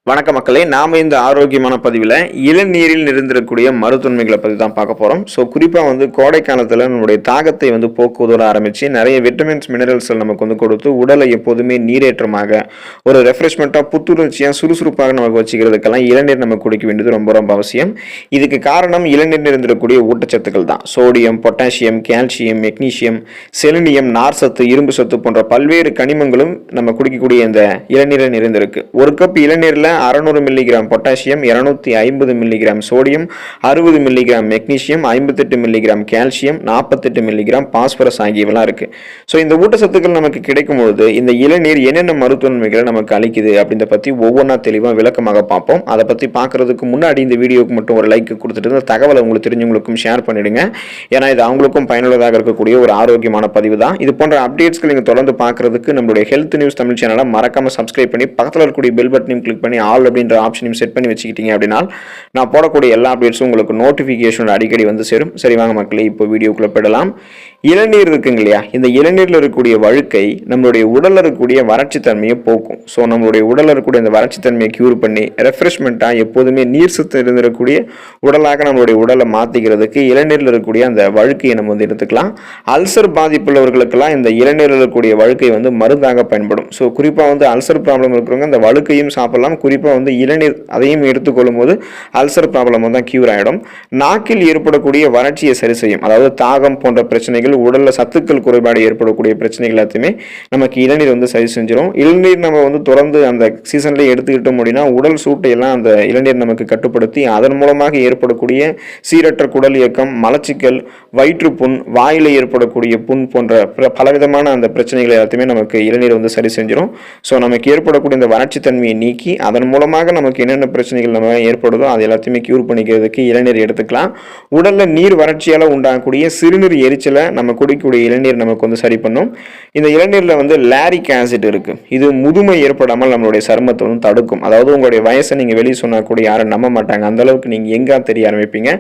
வணக்க மக்களே, நாம இந்த ஆரோக்கியமான பதிவில் இளநீரில் நிறைந்திருக்கக்கூடிய மருத்துவன்மைகளை பற்றி தான் பார்க்க போகிறோம். ஸோ குறிப்பாக கோடை காலத்தில் நம்மளுடைய தாகத்தை போக்குவதோட ஆரம்பித்து நிறைய விட்டமின்ஸ் மினரல்ஸ் நமக்கு கொடுத்து உடலை எப்போதுமே நீரேற்றமாக ஒரு ரெஃப்ரெஷ்மெண்ட்டாக புத்துணர்ச்சியாக சுறுசுறுப்பாக நமக்கு வச்சுக்கிறதுக்கெல்லாம் இளநீர் நம்ம குடிக்க வேண்டியது ரொம்ப ரொம்ப அவசியம். இதுக்கு காரணம் இளநீர் நிறைந்திருக்கக்கூடிய ஊட்டச்சத்துக்கள் தான். Sodium, potassium, calcium, magnesium, selenium, நார் சத்து, இரும்பு சத்து போன்ற பல்வேறு கனிமங்களும் நம்ம குடிக்கக்கூடிய இந்த இளநீரில் நிறைந்திருக்கு. ஒரு கப் இளநீரில் 600 milligram potassium, 250 milligram sodium, 60 milligram magnesium, 58 milligram calcium, 48 milligram phosphorus ஆகியவெல்லாம் இருக்கு. ஸோ இந்த ஊட்டச்சத்துக்கள் நமக்கு கிடைக்கும் பொழுது இந்த இளநீர் என்னென்ன மருத்துவன்மைகளை நமக்கு அளிக்குது அப்படின்றத பற்றி ஒவ்வொன்றா தெளிவாக விளக்கமாக பார்ப்போம். அதை பற்றி பார்க்கறதுக்கு முன்னாடி இந்த வீடியோக்கு மட்டும் ஒரு லைக் கொடுத்துட்டு இந்த தகவலை உங்களுக்கு தெரிஞ்சவங்களுக்கும் ஷேர் பண்ணிடுங்க. ஏன்னா இது அவங்களுக்கும் பயனுள்ளதாக இருக்கக்கூடிய ஒரு ஆரோக்கியமான பதிவு தான். இது போன்ற அப்டேட்ஸ்கள் நீங்கள் தொடர்ந்து பார்க்கறதுக்கு நம்மளுடைய ஹெல்த் நியூஸ் தமிழ் சேனலை மறக்காம சப்ஸ்கிரைப் பண்ணி பக்கத்தில் இருக்கக்கூடிய பெல் பட்டனையும் கிளிக் பண்ணி ஆல் அப்படின்ற ஆப்ஷனையும் செட் பண்ணி வச்சுக்கிட்டீங்க அப்படின்னா நான் போடக்கூடிய எல்லா அப்டேட்ஸும் உங்களுக்கு நோட்டிஃபிகேஷன் அடிக்கடி சேரும். சரி வாங்க மக்களே, இப்போ வீடியோக்குள்ள போயிடலாம். இளநீர் இருக்குங்க இல்லையா, இந்த இளநீரில் இருக்கக்கூடிய வழுக்கை நம்மளுடைய உடலில் இருக்கக்கூடிய வறட்சி தன்மையை போக்கும். ஸோ நம்மளுடைய உடலில் இருக்கக்கூடிய இந்த வறட்சி தன்மையை கியூர் பண்ணி ரெஃப்ரெஷ்மெண்ட்டாக எப்போதுமே நீர் சத்து இருந்திருக்கக்கூடிய உடலாக நம்மளுடைய உடலை மாற்றிக்கிறதுக்கு இளநீரில் இருக்கக்கூடிய அந்த வழுக்கையை நம்ம எடுத்துக்கலாம். அல்சர் பாதிப்புள்ளவர்களுக்கெல்லாம் இந்த இளநீரில் இருக்கக்கூடிய வழுக்கை மருந்தாக பயன்படும். ஸோ குறிப்பாக அல்சர் ப்ராப்ளம் இருக்கிறவங்க இந்த வழுக்கையும் சாப்பிடலாம். குறிப்பாக இளநீர் அதையும் எடுத்துக்கொள்ளும் போது அல்சர் ப்ராப்ளம் தான் கியூர் ஆகிடும். நாக்கில் ஏற்படக்கூடிய வறட்சியை சரி செய்யும். அதாவது தாகம் போன்ற பிரச்சனைகள், உடல்ல சத்துக்கள் குறைபாடு ஏற்படக்கூடிய பிரச்சனைகள் எல்லாத்தையுமே நமக்கு இளநீர் சரி செஞ்சிடும். இளநீர் நம்ம தொடர்ந்து அந்த சீசன்லேயே எடுத்துக்கிட்டோம் அப்படின்னா உடல் சூட்டை எல்லாம் அந்த இளநீர் நமக்கு கட்டுப்படுத்தி அதன் மூலமாக ஏற்படக்கூடிய சீரற்ற குடல் இயக்கம், மலச்சிக்கல், வயிற்றுப்புண், வாயில ஏற்படக்கூடிய புண் போன்ற பலவிதமான அந்த பிரச்சனைகள் எல்லாத்தையுமே நமக்கு இளநீர் சரி செஞ்சிடும். ஸோ நமக்கு ஏற்படக்கூடிய இந்த வறட்சி தன்மையை நீக்கி அதன் மூலமாக நமக்கு என்னென்ன பிரச்சனைகள் நம்ம ஏற்படுதோ அது எல்லாத்தையுமே கியூர் பண்ணிக்கிறதுக்கு இளநீர் எடுத்துக்கலாம். உடல்ல நீர் வறட்சியால் உண்டாகக்கூடிய சிறுநீர் எரிச்சலை நம்ம குடிக்கக்கூடிய இளநீர் நமக்கு சரி பண்ணும். இந்த இளநீர்ல லாரிக் ஆசிட் இருக்கு. இது முதுமை ஏற்படாமல் நம்மளுடைய சருமத்தை தடுக்கும். அதாவது உங்களுடைய வயசை நீங்க வெளியே சொன்னா கூட யாரும் நம்ப மாட்டாங்க, அந்த அளவுக்கு நீங்க எங்கா தெரிய ஆரம்பிப்பீங்க.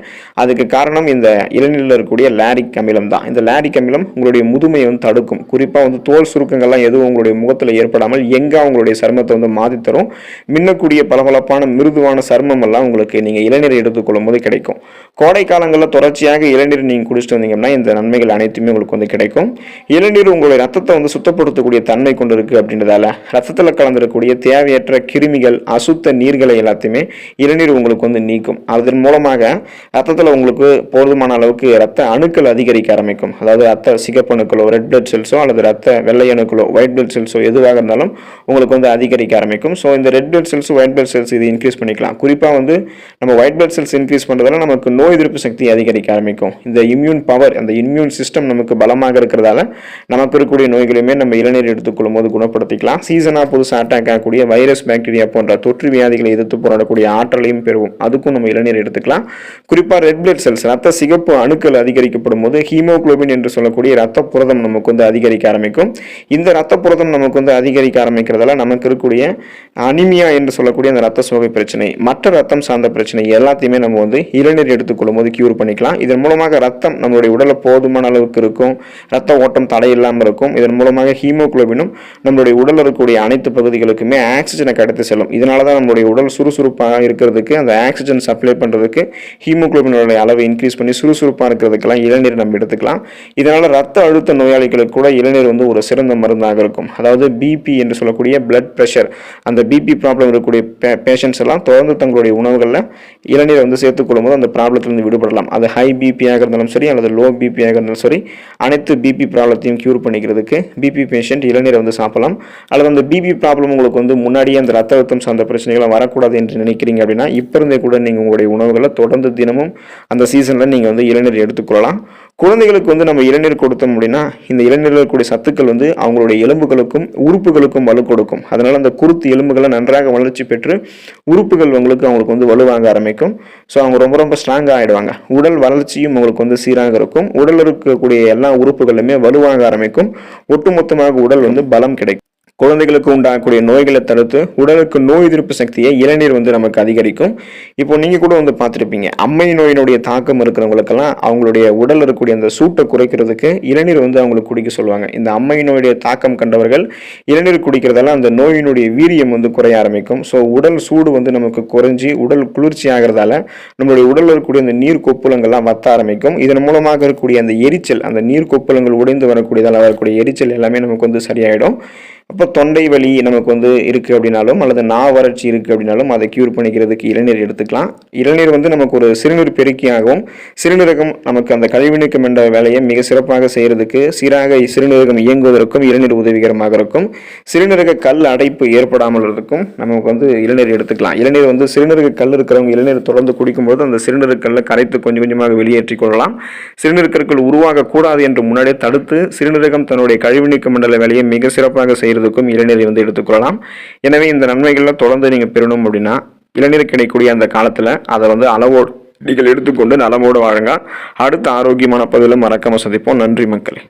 அதுக்கு காரணம் இந்த இளநீர்ல இருக்கக்கூடிய லாரிக் அமிலம் தான். இந்த லாரிக் அமிலம் உங்களுடைய முதுமையை தடுக்கும். குறிப்பா தோல் சுருக்கங்கள்லாம் எதுவும் உங்களுடைய முகத்துல ஏற்படாமல் எங்கா உங்களுடைய சருமத்தை மாற்றி தரும். மின்னக்கூடிய பளபளப்பான மிருதுவான சருமம் எல்லாம் உங்களுக்கு நீங்க இளநீரை எடுத்துக்கொள்ளும் போது கிடைக்கும். கோடை காலங்களில் தொடர்ச்சியாக இளநீர் நீங்க குடிச்சிட்டு வந்தீங்கன்னா இந்த நன்மைகள் அனைத்துமே உங்களுக்கு கிடைக்கும். இளநீர் உங்களுடைய ரத்தத்தை சுத்தப்படுத்தக்கூடிய தன்மை கொண்டு இருக்கு. அப்படின்றதால ரத்தத்தில் கலந்திருக்கக்கூடிய தேவையற்ற கிருமிகள், அசுத்த நீர்களை எல்லாத்தையுமே இளநீர் உங்களுக்கு நீக்கும். அதன் மூலமாக ரத்தத்தில் உங்களுக்கு போதுமான அளவுக்கு ரத்த அணுக்கள் அதிகரிக்க ஆரம்பிக்கும். அதாவது ரத்த சிகப்பு அணுக்களோ, ரெட் பிளட் செல்ஸோ அல்லது ரத்த வெள்ளை அணுக்களோ, ஒயிட் பிளட் செல்ஸோ எதுவாக இருந்தாலும் உங்களுக்கு அதிகரிக்க ஆரம்பிக்கும். ஸோ இந்த red blood cells, white blood cells இது இன்க்ரீஸ் பண்ணிக்கலாம். குறிப்பாக நம்ம ஒயிட் பிளட் செல்ஸ் இன்க்ரீஸ் பண்ணுறதால நமக்கு நோய் எதிர்ப்பு சக்தி அதிகரிக்க ஆரம்பிக்கும். இந்த இம்யூன் பவர், அந்த இம்யூன் சிஸ்டம் நமக்கு பலமாக இருக்கிறதால நமக்கு இருக்கக்கூடிய நோய்களையுமே நம்ம இளநீர் எடுத்துக்கொள்ளும் போது குணப்படுத்திக்கலாம். சீசனாக புதுசாக அட்டாக் ஆகக்கூடிய வைரஸ், பாக்டீரியா போன்ற தொற்று வியாதிகளை எதிர்த்து போராடக்கூடிய ஆற்றலையும் பெறுவோம். அதுக்கும் நம்ம இளநீர் எடுத்துக்கலாம். குறிப்பாக ரெட் பிளட் செல்ஸ், ரத்த சிகப்பு அணுக்கள் அதிகரிக்கப்படும் போது ஹீமோகுளோபின் என்று சொல்லக்கூடிய ரத்த புரதம் நமக்கு அதிகரிக்க ஆரம்பிக்கும். இந்த ரத்த புரதம் நமக்கு அதிகரிக்க ஆரம்பிக்கிறதால நமக்கு இருக்கக்கூடிய அனிமியா என்று சொல்லக்கூடிய அந்த ரத்த சோகை பிரச்சனை, மற்ற ரத்தம் சார்ந்த பிரச்சனை எல்லாத்தையுமே நம்ம இளநீர் எடுத்துக்கொள்ளும் போது கியூர் பண்ணிக்கலாம். இதன் மூலமாக ரத்தம் நம்மளுடைய உடலை போதுமான அளவுக்கு இருக்கும், ரத்த ஓட்டம் தடை இல்லாமல் இருக்கும். இதன் மூலமாக ஹீமோகுளோபினும் நம்மளுடைய உடலில் இருக்கக்கூடிய அனைத்து பகுதிகளுக்குமே ஆக்சிஜனை கடத்தி செல்லும். இதனால தான் நம்மளுடைய உடல் சுறுசுறுப்பாக இருக்கிறதுக்கு, அந்த ஆக்சிஜன் சப்ளை பண்ணுறதுக்கு ஹீமோகுளோபினோட அளவை இன்க்ரீஸ் பண்ணி சுறுசுறுப்பாக இருக்கிறதுக்கெல்லாம் இளநீர் நம்ம எடுத்துக்கலாம். இதனால ரத்த அழுத்த நோயாளிகளுக்கு கூட இளநீர் ஒரு சிறந்த மருந்தாக இருக்கும். அதாவது பிபி என்று சொல்லக்கூடிய பிளட் பிரஷர், அந்த பிபி ப்ராப்ளம் இருக்கக்கூடிய பேஷண்ட்ஸ் எல்லாம் தொடர்ந்து தங்களுடைய உணவுகளில் இளநீரை சேர்த்துக்கொள்ளும் போது அந்த ப்ராப்ளத்திலிருந்து விடுபடலாம். அது ஹை பிபியாக இருந்தாலும் சரி அல்லது லோ பிபியாக இருந்தாலும் சரி, அனைத்து பிபி ப்ராப்ளத்தையும் கியூர் பண்ணிக்கிறதுக்கு பிபி பேஷண்ட் இளநீரை சாப்பிடலாம். அல்லது அந்த பிபி ப்ராப்ளம் உங்களுக்கு முன்னாடியே அந்த ரத்த அழுத்தம் சார்ந்த பிரச்சனைகளை வரக்கூடாது என்று நினைக்கிறீங்க அப்படின்னா இப்போ இருந்தே கூட நீங்கள் உங்களுடைய உணவுகளை தொடர்ந்து தினமும் அந்த சீசனில் நீங்கள் இளநீர் எடுத்துக்கொள்ளலாம். குழந்தைகளுக்கு நம்ம இளநீர் கொடுத்தோம் அப்படின்னா இந்த இளநீரில் இருக்கக்கூடிய சத்துக்கள் அவங்களுடைய எலும்புகளுக்கும் உறுப்புகளுக்கும் வலு கொடுக்கும். அதனால அந்த குருத்து எலும்புகளை நன்றாக வளர்ச்சி பெற்று உறுப்புகள் அவங்களுக்கு வலுவாக ஆரம்பிக்கும். ஸோ அவங்க ரொம்ப ரொம்ப ஸ்ட்ராங்காக ஆகிடுவாங்க. உடல் வளர்ச்சியும் உங்களுக்கு சீராக இருக்கும். உடல் இருக்கக்கூடிய எல்லா உறுப்புகளுமே வலுவாக ஆரம்பிக்கும். ஒட்டுமொத்தமாக உடல் பலம் கிடைக்கும். குழந்தைகளுக்கு உண்டாகக்கூடிய நோய்களை தடுத்து உடலுக்கு நோய் எதிர்ப்பு சக்தியை இளநீர் வந்து நமக்கு அதிகரிக்கும். இப்போ நீங்கள் கூட வந்து பார்த்துருப்பீங்க, அம்மை நோயினுடைய தாக்கம் இருக்கிறவங்களுக்கெல்லாம் அவங்களுடைய உடல் இருக்கக்கூடிய அந்த சூட்டை குறைக்கிறதுக்கு இளநீர் வந்து அவங்களுக்கு குடிக்க சொல்லுவாங்க. இந்த அம்மை நோயுடைய தாக்கம் கண்டவர்கள் இளநீர் குடிக்கிறதால அந்த நோயினுடைய வீரியம் வந்து குறைய ஆரம்பிக்கும். ஸோ உடல் சூடு வந்து நமக்கு குறைஞ்சி உடல் குளிர்ச்சி ஆகிறதால நம்மளுடைய உடலில் இருக்கக்கூடிய அந்த நீர் கொப்புளங்கள்லாம் வத்த ஆரம்பிக்கும். இதன் மூலமாக இருக்கக்கூடிய அந்த எரிச்சல், அந்த நீர் கொப்புளங்கள் உடைந்து வரக்கூடியதால் வரக்கூடிய எரிச்சல் எல்லாமே நமக்கு வந்து சரியாயிடும். அப்போ தொண்டை வலி நமக்கு வந்து இருக்குது அப்படின்னாலும் அல்லது வறட்சி இருக்குது அப்படின்னாலும் அதை க்யூர் பண்ணிக்கிறதுக்கு இளநீர் எடுத்துக்கலாம். இளநீர் வந்து நமக்கு ஒரு சிறுநீர் பெருக்கியாகவும் சிறுநீரகம் நமக்கு அந்த கழிவுநீக்கம் என்ற வேலையை மிக சிறப்பாக செய்கிறதுக்கு சீராக சிறுநீரகம் இயங்குவதற்கும் இளநீர் உதவிகரமாக இருக்கும். சிறுநீரக கல் அடைப்பு ஏற்படாமல் இருக்கும் நமக்கு வந்து இளநீர் எடுத்துக்கலாம். இளநீர் வந்து சிறுநீரக கல் இருக்கிறவங்க இளநீர் தொடர்ந்து குடிக்கும்போது அந்த சிறுநீரக கல்லை கரைத்து கொஞ்சம் கொஞ்சமாக வெளியேற்றிக் கொள்ளலாம். சிறுநீரகங்கள் உருவாகக்கூடாது என்று முன்னாடியே தடுத்து சிறுநீரகம் தன்னுடைய கழிவுநீக்க மண்டல வேலையை மிக சிறப்பாக செய்கிறதுக்கும் இளநீரை வந்து எடுத்துக்கொள்ளலாம். எனவே இந்த நன்மைகள்ல தொடர்ந்து நீங்க பெறணும் அப்படின்னா இளநீர் கிடைக்கக்கூடிய அந்த காலத்துல அதை வந்து அளவோடு நீங்கள் எடுத்துக்கொண்டு நலமோடு வாழுங்க. அடுத்த ஆரோக்கியமான பதிவில் மறக்காம சந்திப்போம். நன்றி மக்களே.